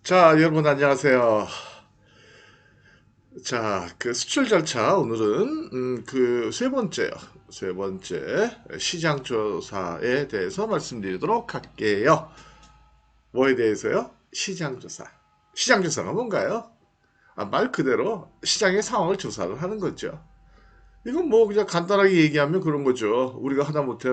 자, 여러분 안녕하세요. 자, 그 수출 절차 오늘은 그 세 번째요. 세 번째 시장 조사에 대해서 말씀드리도록 할게요. 뭐에 대해서요? 시장 조사. 시장 조사가 뭔가요? 말 그대로 시장의 상황을 조사를 하는 거죠. 이건 뭐 그냥 간단하게 얘기하면 그런 거죠. 우리가 하다못해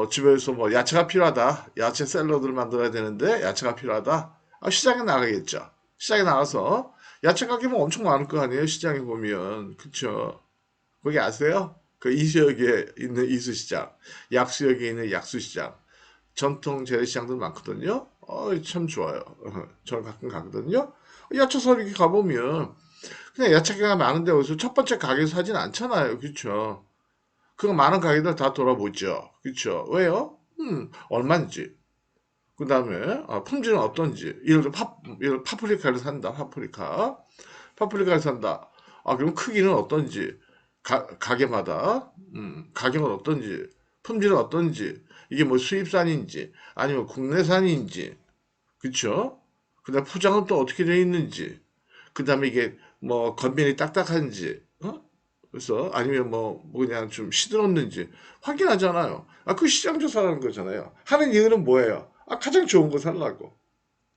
집에서 뭐 야채가 필요하다. 야채 샐러드를 만들어야 되는데 야채가 필요하다. 시장에 나가겠죠. 시장에 나가서 야채 가격이 뭐 엄청 많을 거 아니에요. 시장에 보면. 그쵸. 거기 아세요? 그 이수역에 있는 이수시장, 약수역에 있는 약수시장, 전통 재래시장들 많거든요. 참 좋아요. 저는 가끔 가거든요. 야채 서리 가보면 그냥 야채가 많은데 어디서 첫 번째 가게에서 사진 않잖아요. 그쵸. 그거 많은 가게들 다 돌아보죠. 그쵸. 왜요? 얼마인지. 그 다음에 품질은 어떤지. 예를 들어 파프리카를 산다. 파프리카를 산다. 그럼 크기는 어떤지. 가게마다 가격은 어떤지. 품질은 어떤지. 이게 뭐 수입산인지 아니면 국내산인지. 그쵸? 그 다음 포장은 또 어떻게 되어 있는지. 그 다음에 이게 뭐 겉면이 딱딱한지. 그래서 아니면 뭐 그냥 좀 시들었는지 확인하잖아요. 그 시장 조사라는 거잖아요. 하는 이유는 뭐예요? 가장 좋은 거 살라고.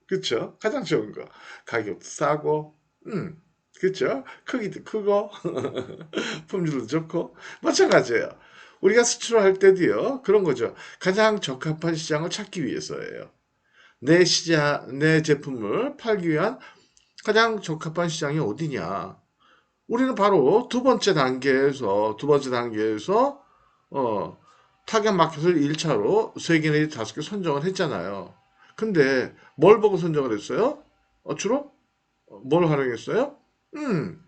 그쵸? 가장 좋은 거. 가격도 싸고, 그쵸? 크기도 크고, 품질도 좋고, 마찬가지예요. 우리가 수출을 할 때도요, 그런 거죠. 가장 적합한 시장을 찾기 위해서예요. 내 제품을 팔기 위한 가장 적합한 시장이 어디냐. 우리는 바로 두 번째 단계에서 타겟 마켓을 1차로 3개 내지 5개 선정을 했잖아요. 근데 뭘 보고 선정을 했어요? 주로 뭘 활용했어요? 음,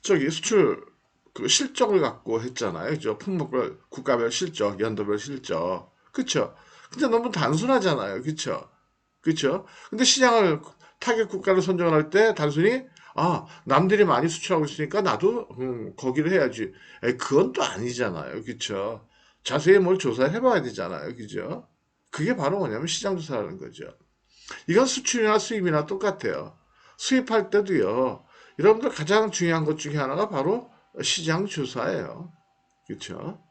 수출 그 실적을 갖고 했잖아요. 그죠? 품목별 국가별 실적, 연도별 실적. 그쵸? 근데 너무 단순하잖아요. 그쵸? 그쵸? 근데 시장을 타겟 국가를 선정을 할 때 단순히 남들이 많이 수출하고 있으니까 나도 거기를 해야지. 그건 또 아니잖아요. 그쵸? 자세히 뭘 조사해 봐야 되잖아요. 그죠? 그게 바로 뭐냐면 시장 조사라는 거죠. 이건 수출이나 수입이나 똑같아요. 수입할 때도요. 여러분들 가장 중요한 것 중에 하나가 바로 시장 조사예요. 그렇죠?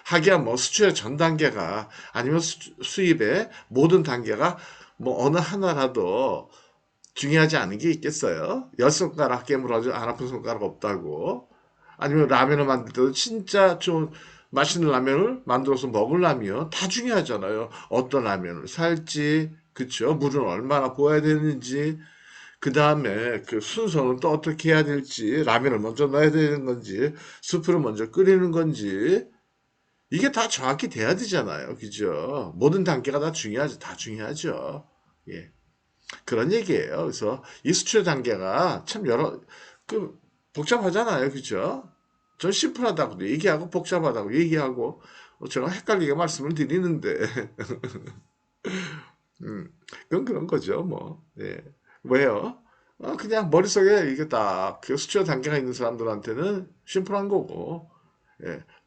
하기야 뭐 수출의 전 단계가 아니면 수입의 모든 단계가 뭐 어느 하나라도 중요하지 않은 게 있겠어요? 열 손가락 깨물어도 안 아픈 손가락 없다고. 아니면 라면을 만들 때도 진짜 좀 맛있는 라면을 만들어서 먹으려면 다 중요하잖아요. 어떤 라면을 살지, 그쵸? 물은 얼마나 부어야 되는지, 그 다음에 그 순서는 또 어떻게 해야 될지, 라면을 먼저 넣어야 되는 건지, 스프를 먼저 끓이는 건지, 이게 다 정확히 돼야 되잖아요. 그죠? 모든 단계가 다 중요하죠. 다 중요하죠. 예. 그런 얘기예요. 그래서 이 수출 단계가 참 복잡하잖아요. 그죠? 전 심플하다고 얘기하고 복잡하다고 얘기하고 제가 헷갈리게 말씀을 드리는데 그건 그런 거죠. 뭐. 예. 왜요? 그냥 머릿속에 이게 딱 그 수출 단계가 있는 사람들한테는 심플한 거고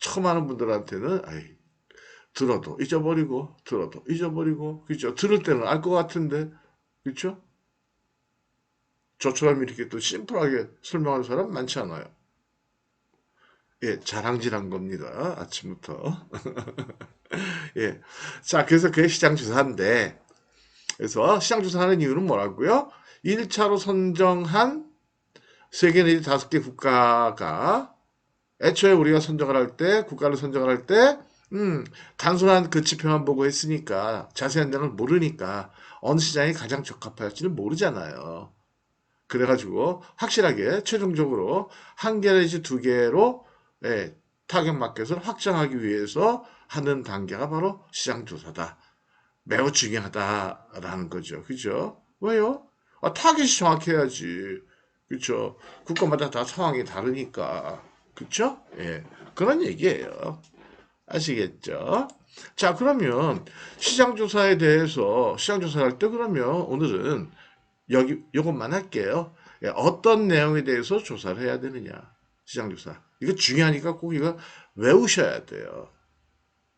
처음 하는 분들한테는 들어도 잊어버리고 그죠? 들을 때는 알 것 같은데 그렇죠? 저처럼 이렇게 또 심플하게 설명하는 사람 많지 않아요. 예, 자랑질한 겁니다. 아침부터. 예. 자, 그래서 그게 시장 조사인데, 그래서 시장 조사하는 이유는 뭐라고요? 1차로 선정한 3개 내지 5개 국가가 애초에 우리가 선정을 할 때, 국가를 선정을 할 때, 단순한 그 지표만 보고 했으니까 자세한 데는 모르니까 어느 시장이 가장 적합할지는 모르잖아요. 그래가지고 확실하게 최종적으로 한 개 내지 두 개로 타겟 마켓을 확장하기 위해서 하는 단계가 바로 시장 조사다. 매우 중요하다라는 거죠. 그죠? 왜요? 타겟이 정확해야지. 그쵸? 국가마다 다 상황이 다르니까. 그쵸? 예. 그런 얘기예요. 아시겠죠? 자, 그러면 시장 조사를 할 때 그러면 오늘은 요것만 할게요. 어떤 내용에 대해서 조사를 해야 되느냐. 시장조사. 이거 중요하니까 꼭 이거 외우셔야 돼요.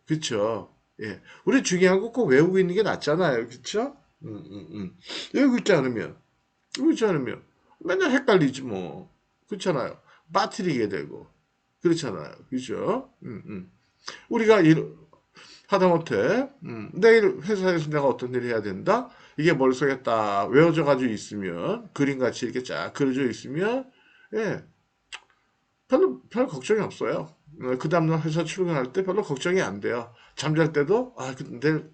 그쵸? 예. 우리 중요한 거 꼭 외우고 있는 게 낫잖아요. 그쵸? 여기 있지 않으면, 그렇지 않으면 맨날 헷갈리지 뭐. 그렇잖아요. 빠뜨리게 되고. 그렇잖아요. 그죠? 우리가 하다못해 내일 회사에서 내가 어떤 일을 해야 된다? 이게 머릿속에 딱 외워져 가지고 있으면 그림같이 이렇게 쫙 그려져 있으면 예, 별 걱정이 없어요. 그 다음날 회사 출근할 때 별로 걱정이 안 돼요. 잠잘 때도 근데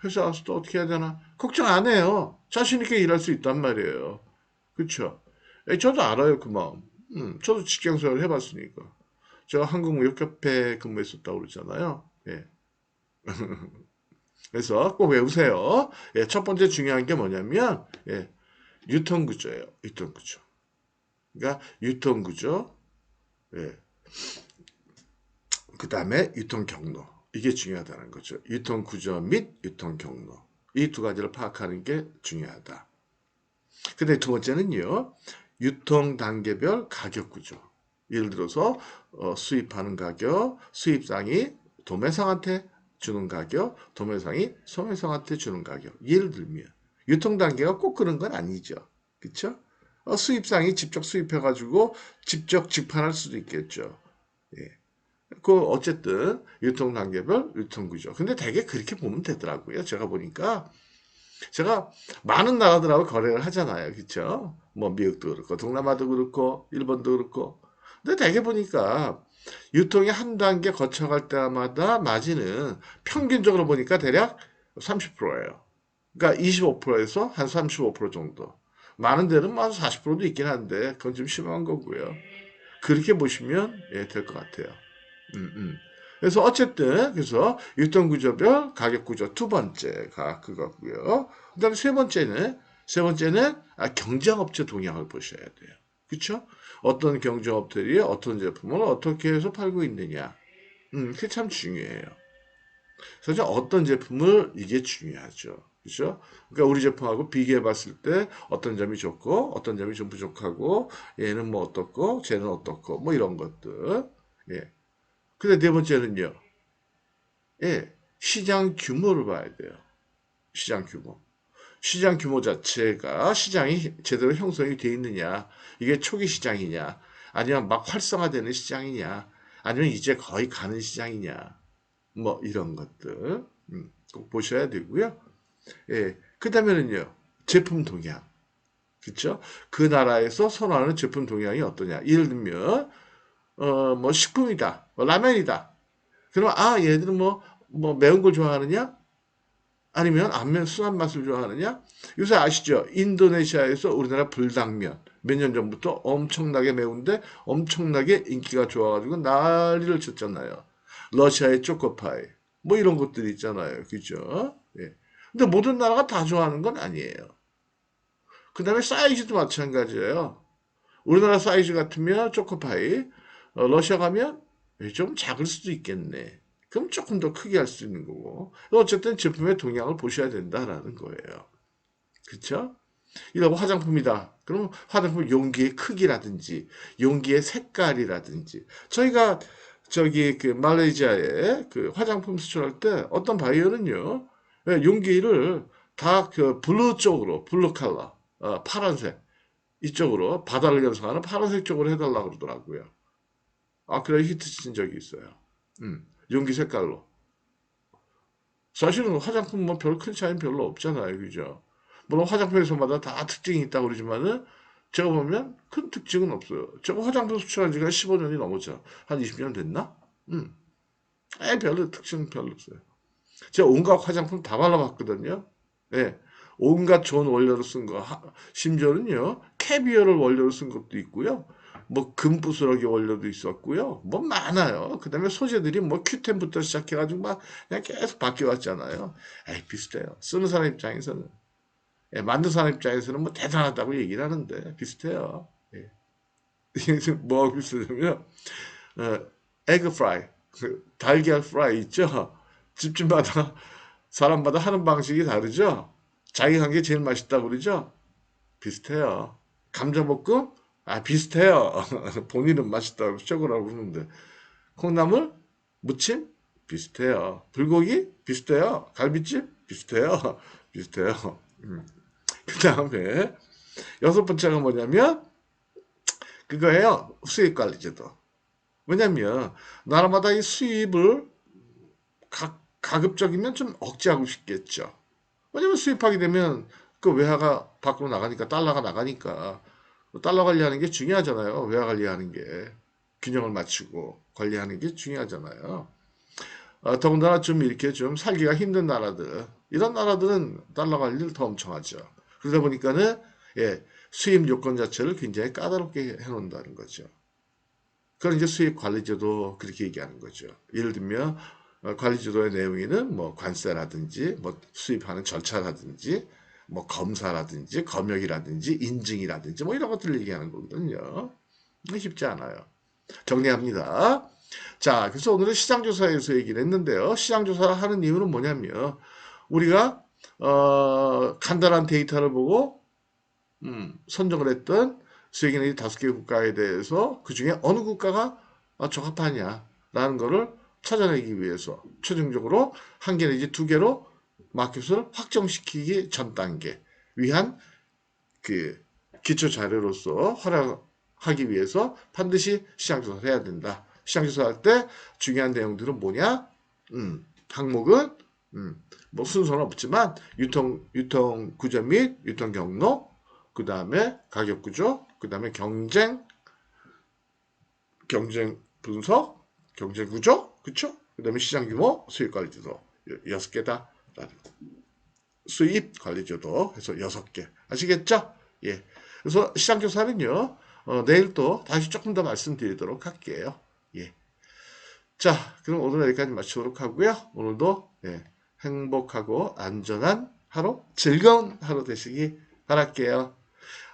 회사 와서 또 어떻게 해야 되나 걱정 안 해요. 자신 있게 일할 수 있단 말이에요. 그쵸? 저도 알아요 그 마음. 저도 직장 생활 해봤으니까. 제가 한국무역협회 근무했었다고 그러잖아요. 예. 그래서 꼭 외우세요. 예, 첫 번째 중요한 게 뭐냐면 예, 유통구조예요. 유통구조. 그러니까 유통구조, 예, 그 다음에 유통경로. 이게 중요하다는 거죠. 유통구조 및 유통경로. 이 두 가지를 파악하는 게 중요하다. 근데 두 번째는요. 유통단계별 가격구조. 예를 들어서 수입하는 가격, 수입상이 도매상한테 주는 가격, 도매상이 소매상한테 주는 가격. 예를 들면 유통단계가 꼭 그런 건 아니죠. 그쵸? 수입상이 직접 수입해가지고 직접 직판할 수도 있겠죠. 예. 그 어쨌든 유통단계별 유통구조. 근데 되게 그렇게 보면 되더라고요. 제가 보니까 제가 많은 나라들하고 거래를 하잖아요. 그쵸? 뭐 미국도 그렇고 동남아도 그렇고 일본도 그렇고. 근데 되게 보니까 유통이 한 단계 거쳐갈 때마다 마진은 평균적으로 보니까 대략 30%예요. 그러니까 25%에서 한 35% 정도. 많은 데는 뭐 40%도 있긴 한데 그건 좀 심한 거고요. 그렇게 보시면 예, 될 것 같아요. 그래서 어쨌든 그래서 유통구조별 가격구조 두 번째가 그거고요. 그다음에 세 번째는 경쟁업체 동향을 보셔야 돼요. 그렇죠? 어떤 경쟁업들이 어떤 제품을 어떻게 해서 팔고 있느냐. 그게 참 중요해요. 그래서 어떤 제품을 이게 중요하죠. 그죠? 그러니까 우리 제품하고 비교해 봤을 때 어떤 점이 좋고 어떤 점이 좀 부족하고 얘는 뭐 어떻고 쟤는 어떻고 뭐 이런 것들. 예. 근데 네 번째는요. 예. 시장 규모를 봐야 돼요. 시장 규모. 시장 규모 자체가 시장이 제대로 형성이 되어 있느냐. 이게 초기 시장이냐. 아니면 막 활성화되는 시장이냐. 아니면 이제 거의 가는 시장이냐. 뭐 이런 것들 꼭 보셔야 되고요. 예. 그다음에는요. 제품 동향. 그렇죠? 그 나라에서 선호하는 제품 동향이 어떠냐. 예를 들면 뭐 식품이다. 뭐 라면이다. 그러면 얘들은 뭐 매운 걸 좋아하느냐? 아니면 안 매운 순한 맛을 좋아하느냐? 요새 아시죠? 인도네시아에서 우리나라 불당면 몇 년 전부터 엄청나게 매운데 엄청나게 인기가 좋아가지고 난리를 쳤잖아요. 러시아의 초코파이 뭐 이런 것들이 있잖아요. 그죠? 예. 근데 모든 나라가 다 좋아하는 건 아니에요. 그 다음에 사이즈도 마찬가지예요. 우리나라 사이즈 같으면 초코파이, 러시아 가면 좀 작을 수도 있겠네. 그럼 조금 더 크게 할 수 있는 거고. 어쨌든 제품의 동향을 보셔야 된다라는 거예요. 그쵸? 이러고 화장품이다. 그럼 화장품 용기의 크기라든지, 용기의 색깔이라든지. 저희가 저기 그 말레이시아에 그 화장품 수출할 때 어떤 바이어는요, 용기를 다 그 블루 쪽으로, 블루 컬러, 파란색, 이쪽으로, 바다를 연상하는 파란색 쪽으로 해달라고 그러더라고요. 그래 히트 친 적이 있어요. 용기 색깔로. 사실은 화장품 뭐 별 큰 차이는 별로 없잖아요. 그죠? 물론 화장품에서마다 다 특징이 있다고 그러지만은 제가 보면 큰 특징은 없어요. 제가 화장품 수출한 지가 15년이 넘었죠. 한 20년 됐나? 음. 별로 특징 별로 없어요. 제가 온갖 화장품 다 발라봤거든요. 예. 온갖 좋은 원료를 쓴 거, 심지어는요, 캐비어를 원료로 쓴 것도 있고요. 뭐, 금부스러기 원료도 있었고요. 뭐, 많아요. 그 다음에 소재들이 뭐, 큐템부터 시작해가지고 막, 그냥 계속 바뀌어왔잖아요. 비슷해요. 쓰는 사람 입장에서는. 예, 만든 사람 입장에서는 뭐, 대단하다고 얘기를 하는데, 비슷해요. 예. 뭐가 비슷하냐면, 어, 에그 프라이. 그 달걀 프라이 있죠? 집집마다 사람마다 하는 방식이 다르죠? 자기가 한 게 제일 맛있다고 그러죠? 비슷해요. 감자볶음? 비슷해요. 본인은 맛있다고 최고라고 그러는데. 콩나물? 무침? 비슷해요. 불고기? 비슷해요. 갈비찜? 비슷해요. 비슷해요. 그 다음에 여섯 번째가 뭐냐면 그거예요. 수익관리제도. 왜냐면 나라마다 이 수입을 가급적이면 좀 억제하고 싶겠죠. 왜냐면 수입하게 되면 그 외화가 밖으로 나가니까 달러가 나가니까 달러 관리하는 게 중요하잖아요. 외화 관리하는 게 균형을 맞추고 관리하는 게 중요하잖아요. 더군다나 좀 이렇게 좀 살기가 힘든 나라들 이런 나라들은 달러 관리를 더 엄청 하죠. 그러다 보니까는 예, 수입 요건 자체를 굉장히 까다롭게 해놓는다는 거죠. 그건 이제 수입 관리제도 그렇게 얘기하는 거죠. 예를 들면 관리제도의 내용에는 뭐 관세라든지 뭐 수입하는 절차라든지 뭐 검사라든지 검역이라든지 인증이라든지 뭐 이런 것들을 얘기하는 거거든요. 쉽지 않아요. 정리합니다. 자, 그래서 오늘은 시장조사에서 얘기를 했는데요. 시장조사를 하는 이유는 뭐냐면 우리가 간단한 데이터를 보고 선정을 했던 세계의 5개 국가에 대해서 그 중에 어느 국가가 적합하냐라는 것을 찾아내기 위해서 최종적으로 한 개 내지 두 개로 마켓을 확정시키기 전 단계 위한 그 기초 자료로서 활용하기 위해서 반드시 시장조사를 해야 된다. 시장조사할 때 중요한 내용들은 뭐냐? 항목은 뭐 순서는 없지만 유통 구조 및 유통 경로, 그 다음에 가격 구조, 그 다음에 경쟁 분석, 경쟁 구조, 그쵸? 그 다음에 시장 규모, 수익 관리제도 6개다. 수입 관리제도 해서 6개. 아시겠죠? 예. 그래서 시장 조사는요, 내일 또 다시 조금 더 말씀드리도록 할게요. 예. 자, 그럼 오늘 여기까지 마치도록 하고요. 오늘도 예, 행복하고 안전한 하루, 즐거운 하루 되시기 바랄게요.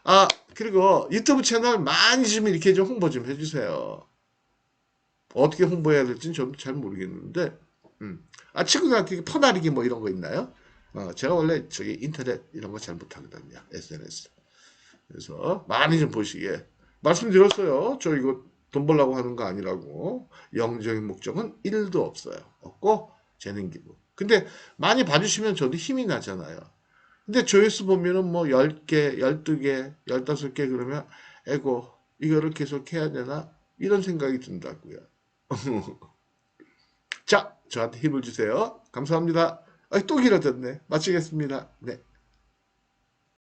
아, 그리고 유튜브 채널 많이 좀 이렇게 좀 홍보 좀 해주세요. 어떻게 홍보해야 될지는 저도 잘 모르겠는데, 친구들한테 퍼나르기 뭐 이런 거 있나요? 제가 원래 저기 인터넷 이런 거 잘 못하거든요. SNS. 그래서 많이 좀 보시게. 말씀드렸어요. 저 이거 돈 벌려고 하는 거 아니라고. 영적인 목적은 1도 없어요. 없고, 재능 기부. 근데 많이 봐주시면 저도 힘이 나잖아요. 근데 조회수 보면은 뭐 10개, 12개, 15개 그러면 에고 이거를 계속 해야 되나? 이런 생각이 든다고요. 자, 저한테 힘을 주세요. 감사합니다. 또 길어졌네. 마치겠습니다. 네.